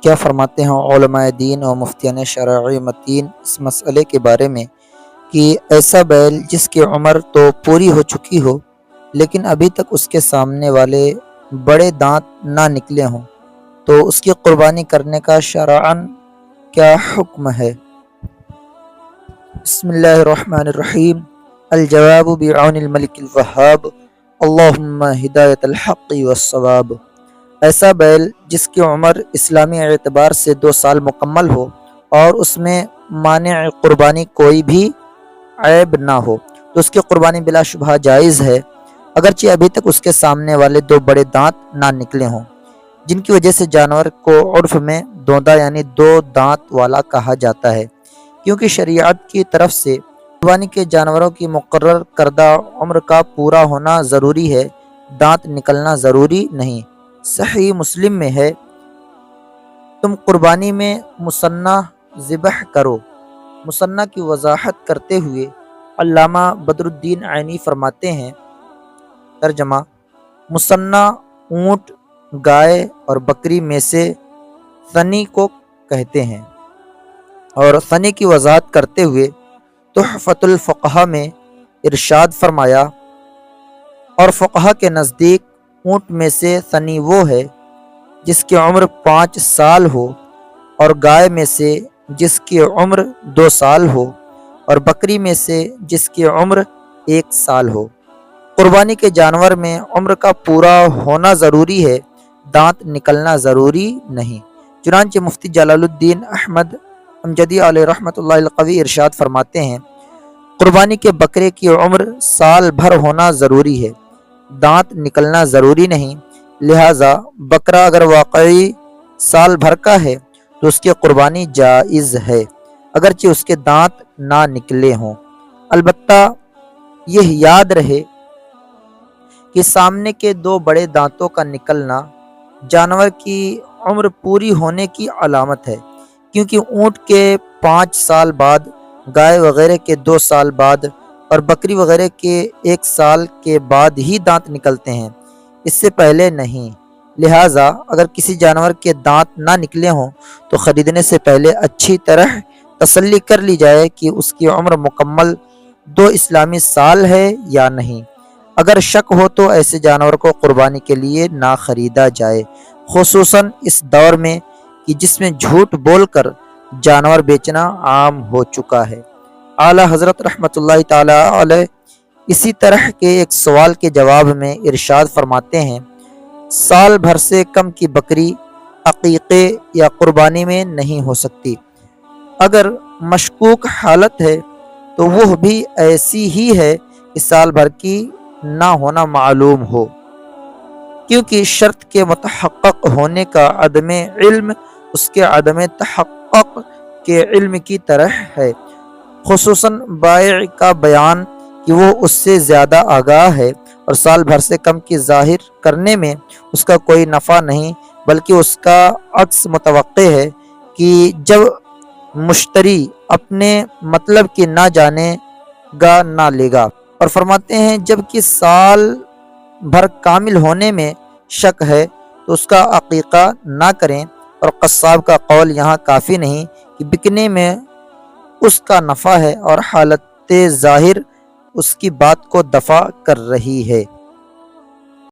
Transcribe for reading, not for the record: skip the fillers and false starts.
کیا فرماتے ہیں علماء دین و مفتیان شرعی متین اس مسئلے کے بارے میں کہ ایسا بیل جس کی عمر تو پوری ہو چکی ہو لیکن ابھی تک اس کے سامنے والے بڑے دانت نہ نکلے ہوں تو اس کی قربانی کرنے کا شرعاً کیا حکم ہے؟ بسم اللہ الرحمن الرحیم۔ الجواب بعون الملک الوہاب، اللہم ہدایت الحق والصواب۔ ایسا بیل جس کی عمر اسلامی اعتبار سے 2 سال مکمل ہو اور اس میں مانع قربانی کوئی بھی عیب نہ ہو تو اس کی قربانی بلا شبہ جائز ہے، اگرچہ ابھی تک اس کے سامنے والے 2 بڑے دانت نہ نکلے ہوں، جن کی وجہ سے جانور کو عرف میں دوندا یعنی 2 دانت والا کہا جاتا ہے، کیونکہ شریعت کی طرف سے قربانی کے جانوروں کی مقرر کردہ عمر کا پورا ہونا ضروری ہے، دانت نکلنا ضروری نہیں۔ صحیح مسلم میں ہے، تم قربانی میں مثنیٰ ذبح کرو۔ مثنیٰ کی وضاحت کرتے ہوئے علامہ بدر الدین عینی فرماتے ہیں، ترجمہ: مثنیٰ اونٹ، گائے اور بکری میں سے ثنی کو کہتے ہیں، اور ثنی کی وضاحت کرتے ہوئے تحفۃ الفقہا میں ارشاد فرمایا، اور فقہا کے نزدیک اونٹ میں سے ثنی وہ ہے جس کی عمر 5 سال ہو، اور گائے میں سے جس کی عمر 2 سال ہو، اور بکری میں سے جس کی عمر 1 سال ہو۔ قربانی کے جانور میں عمر کا پورا ہونا ضروری ہے، دانت نکلنا ضروری نہیں۔ چنانچہ مفتی جلال الدین احمد امجدی علیہ رحمۃ اللہ القوی ارشاد فرماتے ہیں، قربانی کے بکرے کی عمر سال بھر ہونا ضروری ہے، دانت نکلنا ضروری نہیں، لہٰذا بکرا اگر واقعی سال بھر کا ہے تو اس کی قربانی جائز ہے، اگرچہ اس کے دانت نہ نکلے ہوں۔ البتہ یہ یاد رہے کہ سامنے کے 2 بڑے دانتوں کا نکلنا جانور کی عمر پوری ہونے کی علامت ہے، کیونکہ اونٹ کے 5 سال بعد، گائے وغیرہ کے 2 سال بعد اور بکری وغیرہ کے 1 سال کے بعد ہی دانت نکلتے ہیں، اس سے پہلے نہیں۔ لہٰذا اگر کسی جانور کے دانت نہ نکلے ہوں تو خریدنے سے پہلے اچھی طرح تسلی کر لی جائے کہ اس کی عمر مکمل 2 اسلامی سال ہے یا نہیں۔ اگر شک ہو تو ایسے جانور کو قربانی کے لیے نہ خریدا جائے، خصوصاً اس دور میں کہ جس میں جھوٹ بول کر جانور بیچنا عام ہو چکا ہے۔ اعلیٰ حضرت رحمۃ اللہ تعالی علیہ اسی طرح کے ایک سوال کے جواب میں ارشاد فرماتے ہیں، سال بھر سے کم کی بکری عقیقے یا قربانی میں نہیں ہو سکتی۔ اگر مشکوک حالت ہے تو وہ بھی ایسی ہی ہے کہ سال بھر کی نہ ہونا معلوم ہو، کیونکہ شرط کے متحقق ہونے کا عدم علم اس کے عدم تحقق کے علم کی طرح ہے، خصوصاً بائع کا بیان کہ وہ اس سے زیادہ آگاہ ہے، اور سال بھر سے کم کی ظاہر کرنے میں اس کا کوئی نفع نہیں، بلکہ اس کا عکس متوقع ہے کہ جب مشتری اپنے مطلب کی نہ جانے گا نہ لے گا۔ اور فرماتے ہیں، جب کہ سال بھر کامل ہونے میں شک ہے تو اس کا عقیقہ نہ کریں، اور قصاب کا قول یہاں کافی نہیں کہ بکنے میں اس کا نفع ہے اور حالت ظاہر اس کی بات کو دفع کر رہی ہے۔